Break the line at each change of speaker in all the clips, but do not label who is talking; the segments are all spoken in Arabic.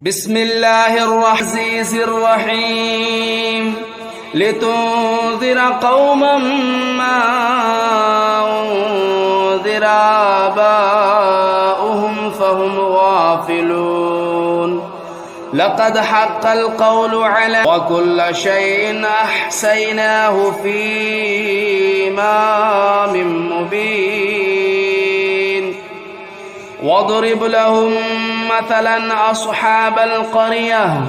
بسم الله العزيز الرحيم لتنذر قوما ما أنذر آباؤهم فهم غافلون لقد حق القول على وكل شيء أحصيناه في إمام مبين واضرب لهم مثلا أصحاب القرية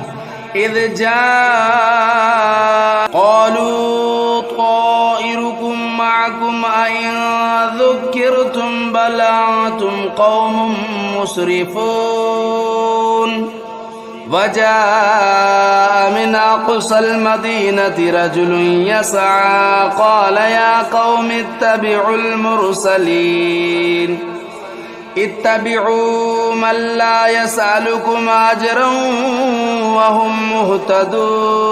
إذ جاء قالوا طائركم معكم أئن ذكرتم بل أنتم قوم مسرفون وجاء من أقصى المدينة رجل يسعى قال يا قوم اتبعوا المرسلين اتبعوا من لا يسألكم أجرا وهم مهتدون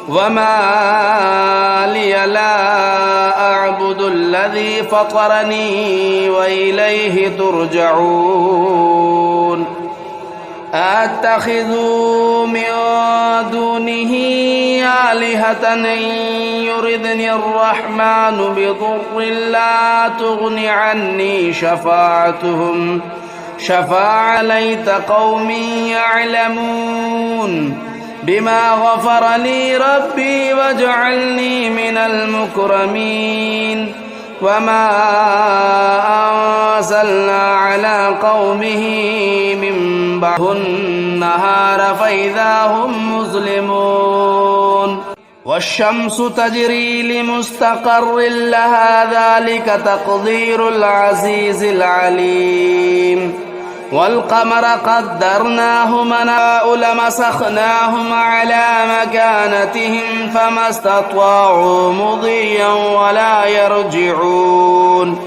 وما لي لا أعبد الذي فطرني وإليه ترجعون أتخذ من دونه آلهة إن يردني الرحمن بضر لا تغن عني شفاعتهم شفاعة ليت قومي يعلمون بما غفر لي ربي وجعلني من المكرمين وما أنزلنا على قومه من بعد النهار فإذا هم مظلمون والشمس تجري لمستقر لها ذلك تقدير العزيز العليم والقمر قدرناه منازل لمسخناهم على مكانتهم فما استطاعوا مضيا ولا يرجعون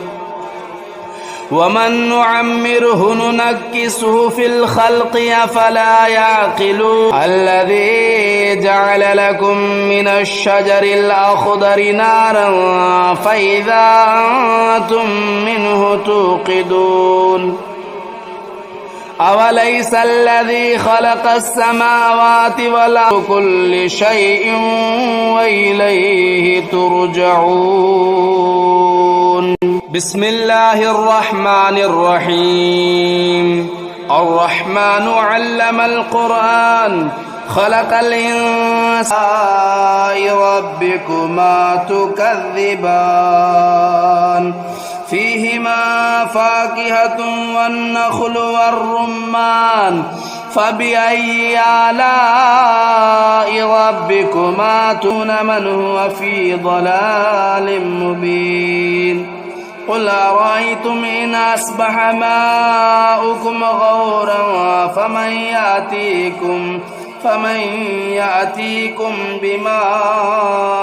ومن نعمره ننكسه في الخلق أفلا يعقلون الذي جعل لكم من الشجر الأخضر نارا فإذا أنتم منه توقدون أوليس الذي خلق السماوات والأرض كل شيء وإليه ترجعون بسم الله الرحمن الرحيم الرحمن علم القرآن خلق الإنسان ربكما تكذبان فيهما فاكهة والنخل والرمان فبأي آلاء ربكما تكذبان من هو في ضلال مبين قل أرأيتم إن أصبح ماؤكم غورا فمن يأتيكم بماء